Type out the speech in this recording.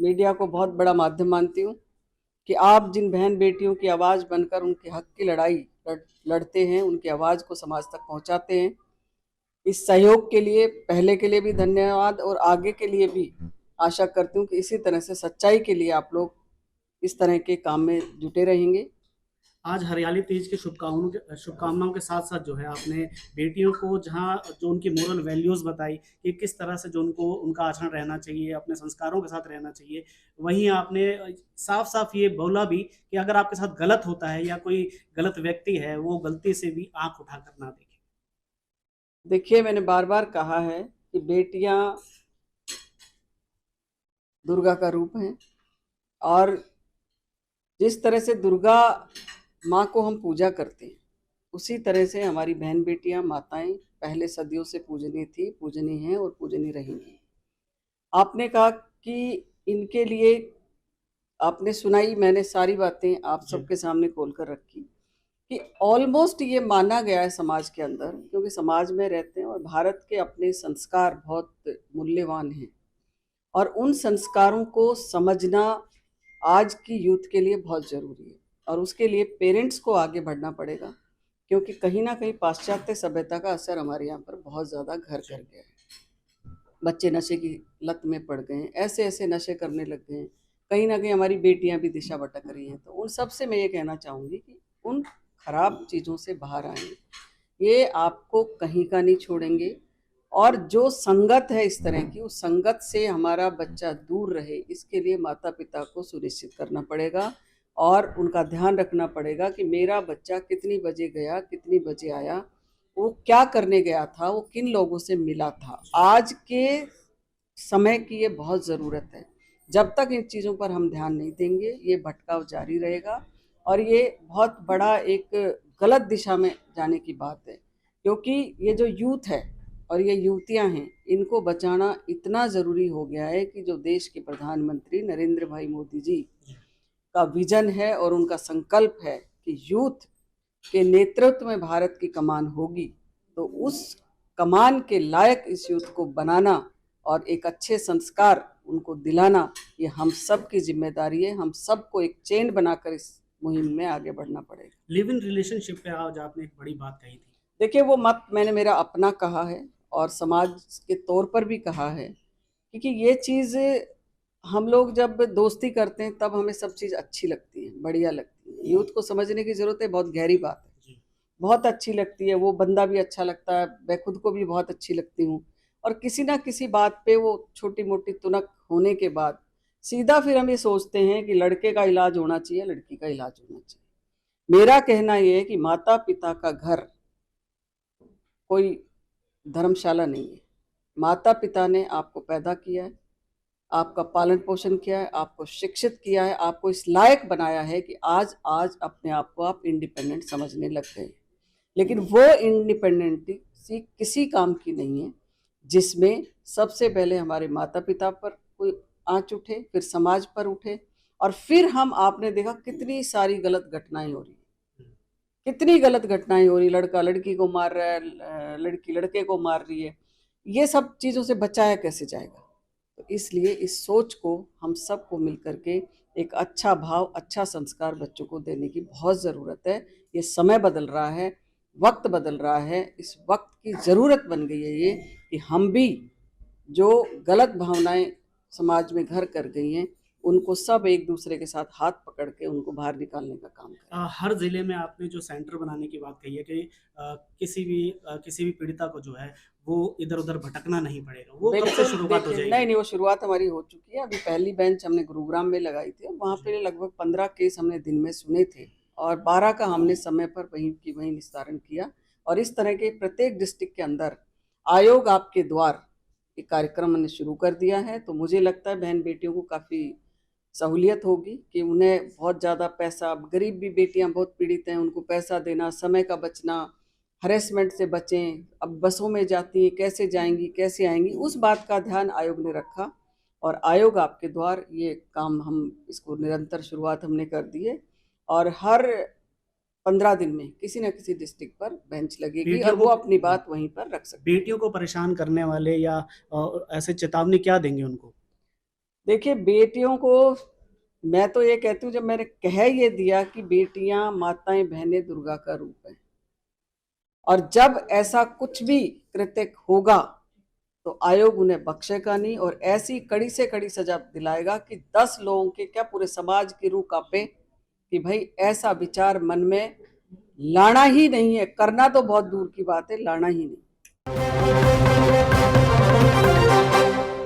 Media को बहुत बड़ा माध्यम मानती हूँ कि आप जिन बहन बेटियों की आवाज़ बनकर उनके हक की लड़ाई लड़ते हैं, उनकी आवाज़ को समाज तक पहुँचाते हैं। इस सहयोग के लिए पहले के लिए भी धन्यवाद और आगे के लिए भी आशा करती हूँ कि इसी तरह से सच्चाई के लिए आप लोग इस तरह के काम में जुटे रहेंगे। आज हरियाली तीज की शुभकामनाओं के साथ साथ जो है आपने बेटियों को जहाँ जो उनकी मोरल वैल्यूज़ बताई कि किस तरह से जो उनको उनका आचरण रहना चाहिए, अपने संस्कारों के साथ रहना चाहिए, वहीं आपने साफ साफ ये बोला भी कि अगर आपके साथ गलत होता है या कोई गलत व्यक्ति है, वो गलती से भी आंख उठाकर ना देखे। देखिए, मैंने बार बार कहा है कि बेटियां दुर्गा का रूप हैं और जिस तरह से दुर्गा माँ को हम पूजा करते हैं, उसी तरह से हमारी बहन बेटियां माताएं पहले सदियों से पूजनीय थी, पूजनीय हैं और पूजनीय रहेंगी। आपने कहा कि इनके लिए आपने सुनाई, मैंने सारी बातें आप जी। सबके सामने खोल कर रखी कि ऑलमोस्ट ये माना गया है समाज के अंदर, क्योंकि समाज में रहते हैं और भारत के अपने संस्कार बहुत मूल्यवान हैं और उन संस्कारों को समझना आज की यूथ के लिए बहुत ज़रूरी है और उसके लिए पेरेंट्स को आगे बढ़ना पड़ेगा, क्योंकि कहीं ना कहीं पाश्चात्य सभ्यता का असर हमारे यहाँ पर बहुत ज़्यादा घर कर जी। गया है। बच्चे नशे की लत में पड़ गए हैं, ऐसे ऐसे नशे करने लग गए हैं, कहीं ना कहीं हमारी बेटियां भी दिशा भटक रही हैं। तो उन सब से मैं ये कहना चाहूँगी कि उन खराब चीज़ों से बाहर आएं, ये आपको कहीं का नहीं छोड़ेंगे और जो संगत है इस तरह की, उस संगत से हमारा बच्चा दूर रहे, इसके लिए माता पिता को सुनिश्चित करना पड़ेगा और उनका ध्यान रखना पड़ेगा कि मेरा बच्चा कितनी बजे गया, कितनी बजे आया, वो क्या करने गया था, वो किन लोगों से मिला था। आज के समय की ये बहुत ज़रूरत है। जब तक इन चीज़ों पर हम ध्यान नहीं देंगे, ये भटकाव जारी रहेगा और ये बहुत बड़ा एक गलत दिशा में जाने की बात है, क्योंकि ये जो यूथ है और ये युवतियां हैं, इनको बचाना इतना ज़रूरी हो गया है कि जो देश के प्रधानमंत्री नरेंद्र भाई मोदी जी का विजन है और उनका संकल्प है कि यूथ के नेतृत्व में भारत की कमान होगी, तो उस कमान के लायक इस यूथ को बनाना और एक अच्छे संस्कार उनको दिलाना, ये हम सब की जिम्मेदारी है। हम सबको एक चेन बनाकर इस मुहिम में आगे बढ़ना पड़ेगा। लिव इन रिलेशनशिप पे आज आपने एक बड़ी बात कही थी। देखिए, वो मत मैंने मेरा अपना कहा है और समाज के तौर पर भी कहा है, क्योंकि ये चीज़ हम लोग जब दोस्ती करते हैं तब हमें सब चीज़ अच्छी लगती है, बढ़िया लगती है। यूथ को समझने की ज़रूरत है, बहुत गहरी बात है, जी। बहुत अच्छी लगती है, वो बंदा भी अच्छा लगता है, मैं खुद को भी बहुत अच्छी लगती हूँ और किसी ना किसी बात पे वो छोटी मोटी तुनक होने के बाद सीधा फिर हम ये सोचते हैं कि लड़के का इलाज होना चाहिए, लड़की का इलाज होना चाहिए। मेरा कहना ये है कि माता पिता का घर कोई धर्मशाला नहीं है। माता पिता ने आपको पैदा किया है, आपका पालन पोषण किया है, आपको शिक्षित किया है, आपको इस लायक बनाया है कि आज आज अपने आप को आप इंडिपेंडेंट समझने लग गए। लेकिन वो इंडिपेंडेंसी किसी काम की नहीं है जिसमें सबसे पहले हमारे माता पिता पर कोई आँच उठे, फिर समाज पर उठे और फिर हम, आपने देखा कितनी सारी गलत घटनाएं हो रही है, कितनी गलत घटनाएं हो रही, लड़का लड़की को मार रहा है, लड़की लड़के को मार रही है। ये सब चीज़ों से बचाया कैसे जाएगा? तो इसलिए इस सोच को हम सबको मिल करके एक अच्छा भाव, अच्छा संस्कार बच्चों को देने की बहुत ज़रूरत है। ये समय बदल रहा है, वक्त बदल रहा है, इस वक्त की ज़रूरत बन गई है ये कि हम भी जो गलत भावनाएं समाज में घर कर गई हैं, उनको सब एक दूसरे के साथ हाथ पकड़ के उनको बाहर निकालने का काम करें। हर ज़िले में आपने जो सेंटर बनाने की बात कही है कि किसी भी पीड़िता को जो है वो इधर-उधर भटकना नहीं पड़ेगा। वो कब से बिल्कुल, शुरुआत हो देखिए, जाएगी? नहीं, वो शुरुआत हमारी हो चुकी है। अभी पहली बेंच हमने गुरुग्राम में लगाई थी, वहाँ जी। पे लगभग 15 केस हमने दिन में सुने थे और 12 का हमने समय पर वहीं की वहीं निस्तारण किया और इस तरह के प्रत्येक डिस्ट्रिक्ट के अंदर आयोग आपके द्वार एक कार्यक्रम हमने शुरू कर दिया है। तो मुझे लगता है बहन बेटियों को काफ़ी सहूलियत होगी कि उन्हें बहुत ज़्यादा पैसा, गरीब भी बेटियां बहुत पीड़ित हैं, उनको पैसा देना, समय का बचना, हरेसमेंट से बचें। अब बसों में जाती हैं, कैसे जाएंगी, कैसे आएंगी, उस बात का ध्यान आयोग ने रखा और आयोग आपके द्वार ये काम, हम इसको निरंतर शुरुआत हमने कर दी है और हर 15 दिन में किसी न किसी डिस्ट्रिक्ट पर बेंच लगेगी और बेटियों को वो अपनी बात वहीं पर रख सकते हैं। बेटियों को परेशान करने वाले या ऐसे चेतावनी क्या देंगे उनको? देखिए, बेटियों को मैं तो ये कहती हूँ, जब मैंने कह ये दिया कि बेटियां माताएं बहनें दुर्गा का रूप है, और जब ऐसा कुछ भी कृत्य होगा तो आयोग उन्हें बख्शेगा नहीं, और ऐसी कड़ी से कड़ी सजा दिलाएगा कि 10 लोगों के क्या पूरे समाज की रूह कांपे कि भाई ऐसा विचार मन में लाना ही नहीं है। करना तो बहुत दूर की बात है, लाना ही नहीं।